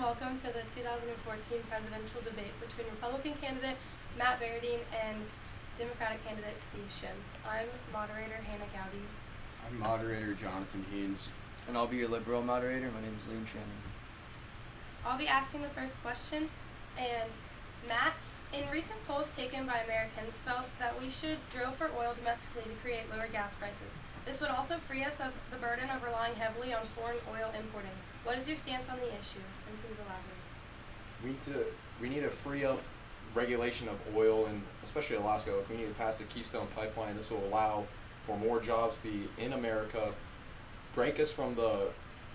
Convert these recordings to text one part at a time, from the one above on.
welcome to the 2014 presidential debate between Republican candidate Matt Verdine and Democratic candidate Steve Shin. I'm moderator Hannah Gowdy. I'm moderator Jonathan Haynes. And I'll be your liberal moderator. My name is Liam Shannon. I'll be asking the first question, and Matt, in recent polls taken by Americans, felt that we should drill for oil domestically to create lower gas prices. This would also free us of the burden of relying heavily on foreign oil importing. What is your stance on the issue? And please elaborate. We need to free up regulation of oil, and especially Alaska. We need to pass the Keystone Pipeline. This will allow for more jobs to be in America, break us from the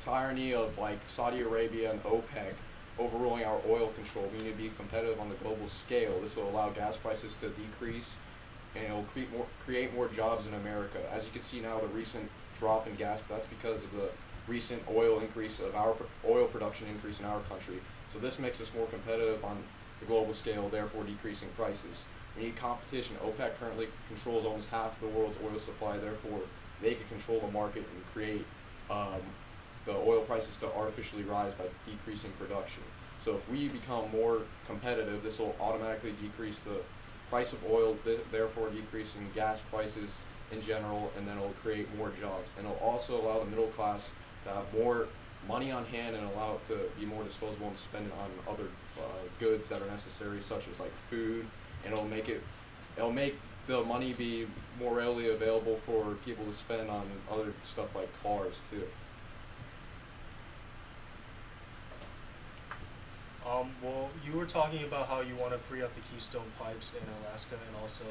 tyranny of like Saudi Arabia and OPEC overruling our oil control. We need to be competitive on the global scale. This will allow gas prices to decrease, and it will create more jobs in America. As you can see now, the recent drop in gas, that's because of the recent oil production increase in our country. So this makes us more competitive on the global scale, therefore decreasing prices. We need competition. OPEC currently controls almost half the world's oil supply, therefore they can control the market and create the oil prices to artificially rise by decreasing production. So if we become more competitive, this will automatically decrease the price of oil, therefore decreasing gas prices in general, and then it'll create more jobs. And it'll also allow the middle class to have more money on hand and allow it to be more disposable and spend it on other goods that are necessary, such as like food, and it'll make the money be more readily available for people to spend on other stuff like cars too. Well, you were talking about how you want to free up the Keystone pipes in Alaska, and also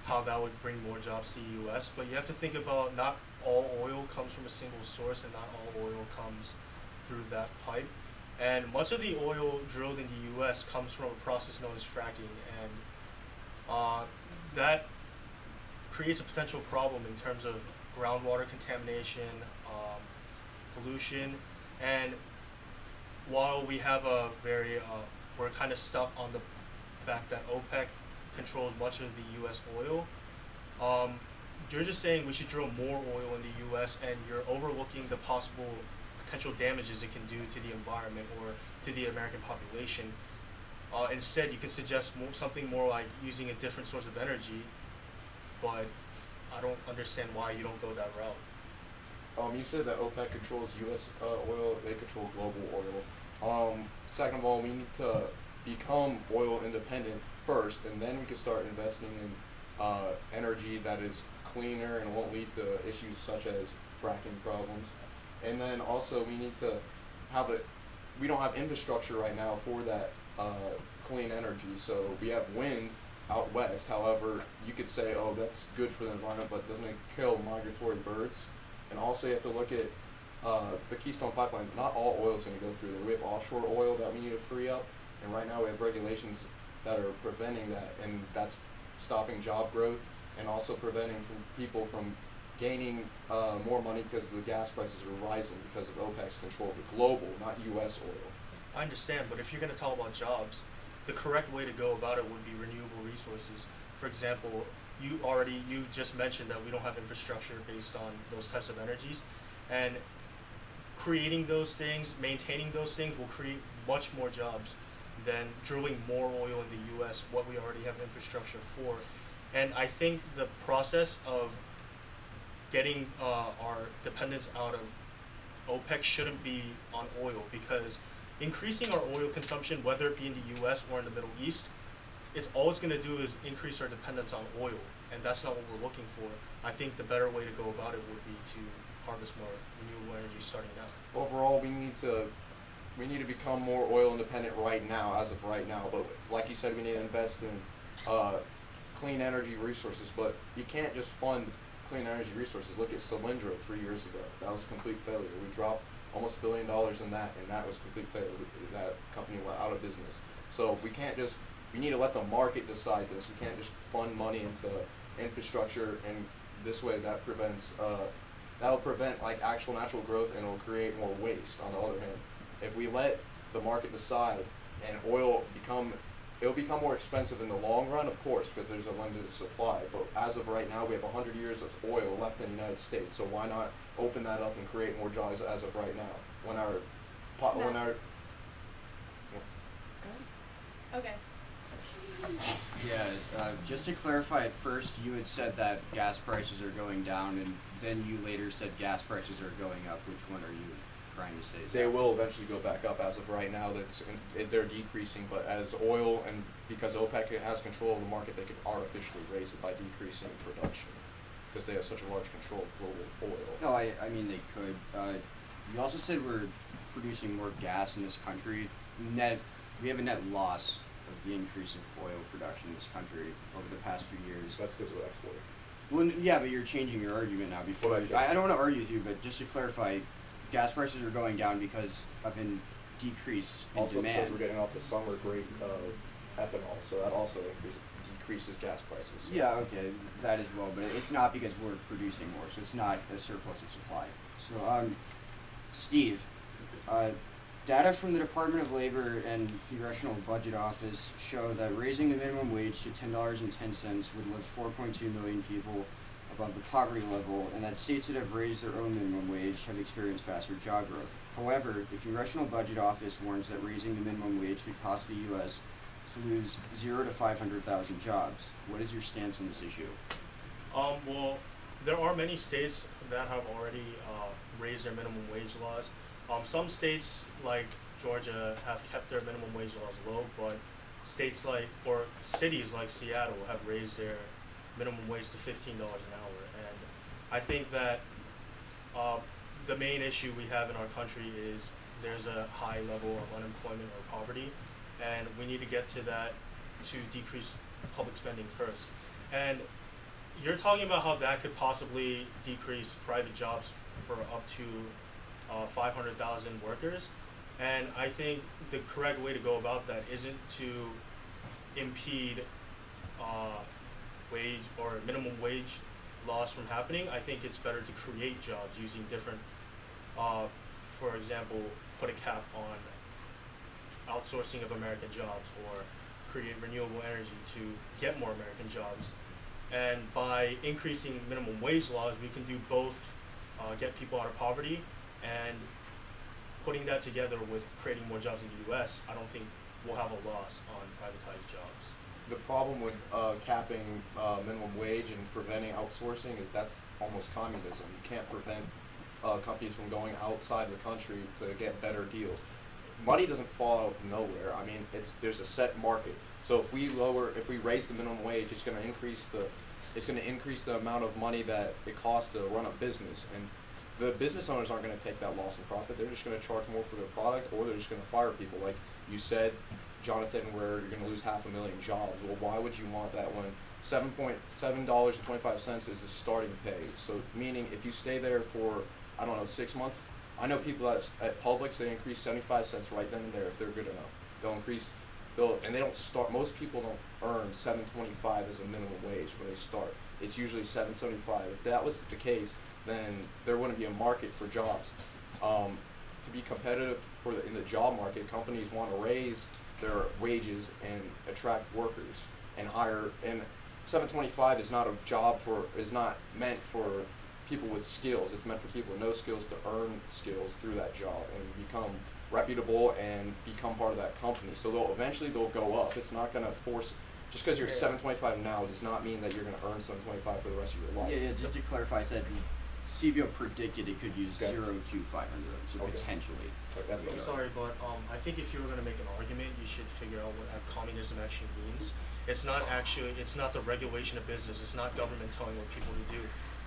how that would bring more jobs to the U.S. But you have to think about not all oil comes from a single source, and not all oil comes through that pipe. And much of the oil drilled in the U.S. comes from a process known as fracking, and that creates a potential problem in terms of groundwater contamination, pollution, and while we have we're kind of stuck on the fact that OPEC controls much of the U.S. oil, you're just saying we should drill more oil in the U.S. and you're overlooking the possible potential damages it can do to the environment or to the American population. Instead, you can suggest something more like using a different source of energy, but I don't understand why you don't go that route. You said that OPEC controls U.S. Oil, they control global oil. Second of all, we need to become oil independent first, and then we can start investing in energy that is cleaner and won't lead to issues such as fracking problems. And then also we need to we don't have infrastructure right now for that clean energy. So we have wind out west, however, you could say, oh, that's good for the environment, but doesn't it kill migratory birds? And also you have to look at the Keystone Pipeline. Not all oil is going to go through there. We have offshore oil that we need to free up, and right now we have regulations that are preventing that, and that's stopping job growth and also preventing people from gaining more money because the gas prices are rising because of OPEC's control of the global, not U.S. oil. I understand, but if you're going to talk about jobs, the correct way to go about it would be renewable resources. For example, you just mentioned that we don't have infrastructure based on those types of energies, and creating those things, maintaining those things will create much more jobs than drilling more oil in the U.S., what we already have infrastructure for. And I think the process of getting our dependence out of OPEC shouldn't be on oil, because increasing our oil consumption, whether it be in the U.S. or in the Middle East, all it's going to do is increase our dependence on oil, and that's not what we're looking for. I think the better way to go about it would be to harvest more renewable energy starting now. Overall, we need to become more oil independent right now, as of right now. But like you said, we need to invest in clean energy resources. But you can't just fund clean energy resources. Look at Cylindro 3 years ago. That was a complete failure. We dropped almost $1 billion in that, and that was a complete failure. That company went out of business. So we need to let the market decide this. We can't just fund money into infrastructure, and this way that'll prevent like actual natural growth, and it'll create more waste. On the other hand, if we let the market decide, and it'll become more expensive in the long run, of course, because there's a limited supply. But as of right now, we have 100 years of oil left in the United States. So why not open that up and create more jobs as of right now, when our Okay. Yeah, just to clarify, at first you had said that gas prices are going down, and then you later said gas prices are going up. Which one are you trying to say? They will eventually go back up. As of right now, they're decreasing. But as oil, and because OPEC has control of the market, they could artificially raise it by decreasing production because they have such a large control of global oil. No, I mean they could. You also said we're producing more gas in this country. We have a net loss of the increase of oil production in this country over the past few years. That's because of export. Well, yeah, but you're changing your argument now. Before Well, I don't want to argue with you, but just to clarify, gas prices are going down because of a decrease in Also demand. because we're getting off the summer grade of ethanol, so that also decreases gas prices. So. Yeah, okay, that as well, but it's not because we're producing more, so it's not a surplus of supply. So, Steve, data from the Department of Labor and Congressional Budget Office show that raising the minimum wage to $10.10 would lift 4.2 million people above the poverty level, and that states that have raised their own minimum wage have experienced faster job growth. However, the Congressional Budget Office warns that raising the minimum wage could cost the U.S. to lose 0 to 500,000 jobs. What is your stance on this issue? Well, there are many states that have already raised their minimum wage laws. Some states like Georgia have kept their minimum wage laws low, but states like, or cities like Seattle have raised their minimum wage to $15 an hour. And I think that the main issue we have in our country is there's a high level of unemployment or poverty, and we need to get to that to decrease public spending first. And you're talking about how that could possibly decrease private jobs for up to 500,000 workers, and I think the correct way to go about that isn't to impede wage or minimum wage laws from happening. I think it's better to create jobs using different, for example, put a cap on outsourcing of American jobs, or create renewable energy to get more American jobs. And by increasing minimum wage laws, we can do both, get people out of poverty, and putting that together with creating more jobs in the U.S., I don't think we'll have a loss on privatized jobs. The problem with capping minimum wage and preventing outsourcing is that's almost communism. You can't prevent companies from going outside the country to get better deals. Money doesn't fall out of nowhere. I mean, there's a set market. So if we raise the minimum wage, it's going to increase the amount of money that it costs to run a business, and the business owners aren't going to take that loss in profit. They're just going to charge more for their product, or they're just going to fire people. Like you said, Jonathan, where you're going to lose 500,000 jobs. Well, why would you want that when $7.25 is the starting pay? So meaning if you stay there for, I don't know, 6 months, I know people at Publix, they increase 75 cents right then and there if they're good enough. And they don't start, most people don't earn $7.25 as a minimum wage when they start. It's usually $7.75. If that was the case, then there wouldn't be a market for jobs. To be competitive in the job market, companies want to raise their wages and attract workers and hire. And $7.25 is not meant for people with skills. It's meant for people with no skills to earn skills through that job and become reputable and become part of that company. So eventually they'll go up. It's not going to force. Just because you're $7.25 now does not mean that you're going to earn $7.25 for the rest of your life. Yeah. Just to clarify, I said CBO predicted it could use 0 to 500, so Okay. potentially. I'm sorry, but I think if you were going to make an argument, you should figure out what communism actually means. It's not the regulation of business. It's not government telling what people to do.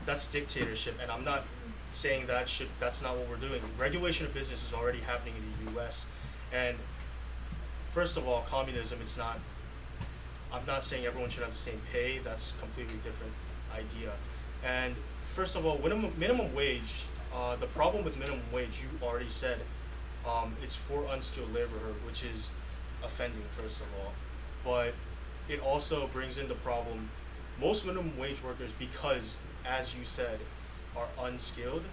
That's dictatorship, and I'm not saying that's not what we're doing. Regulation of business is already happening in the U.S. And first of all, communism, I'm not saying everyone should have the same pay. That's a completely different idea. And first of all, minimum wage, the problem with minimum wage, you already said, it's for unskilled labor, which is offending, first of all. But it also brings in the problem, most minimum wage workers, because, as you said, are unskilled,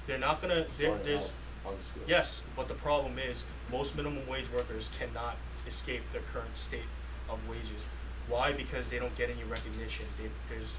they're not gonna, there's, unskilled. yes, but the problem is, most minimum wage workers cannot escape their current state of wages. Why? Because they don't get any recognition. There's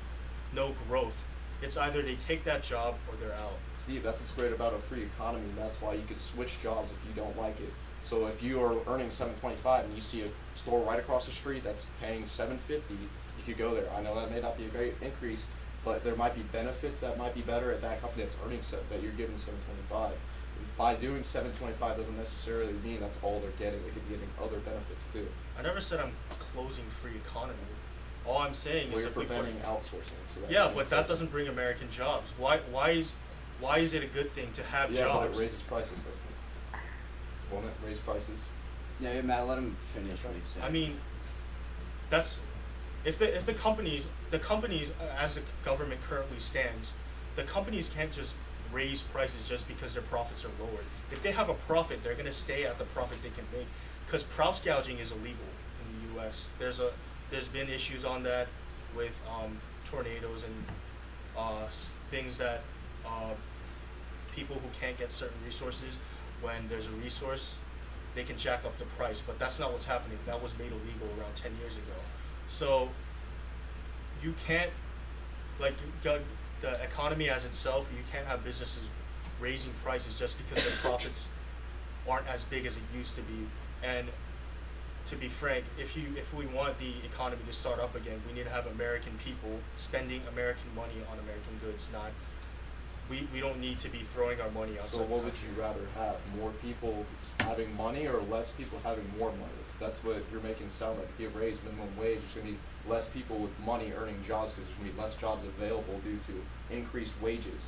no growth. It's either they take that job or they're out. Steve, that's what's great about a free economy. That's why you could switch jobs if you don't like it. So if you are earning $7.25 and you see a store right across the street that's paying $7.50, you could go there. I know that may not be a great increase, but there might be benefits that might be better at that company that's earning that you're giving $7.25. By doing $7.25 doesn't necessarily mean that's all they're getting. They could be getting other benefits too. I never said I'm closing free economy. All I'm saying Well, is you're if we preventing outsourcing. So that yeah, doesn't but that close it. doesn't bring American jobs. Why is it a good thing to have Yeah, but jobs? it raises prices, doesn't it? Won't it raise prices? Yeah, Matt, let him finish what he said. I mean, that's if the companies as the government currently stands, the companies can't just raise prices just because their profits are lowered. If they have a profit, they're gonna stay at the profit they can make, because price gouging is illegal in the U.S. There's been issues on that with tornadoes and things that people who can't get certain resources, when there's a resource, they can jack up the price, but that's not what's happening. That was made illegal around 10 years ago. So you can't, like, the economy as itself, you can't have businesses raising prices just because their profits aren't as big as it used to be. And to be frank, if we want the economy to start up again, we need to have American people spending American money on American goods, not we don't need to be throwing our money outside So the what would country. you rather have? More people having money or less people having more money? Because that's what you're making it sound like. If you raise minimum wage, there's going to be less people with money earning jobs because there's going to be less jobs available due to increased wages.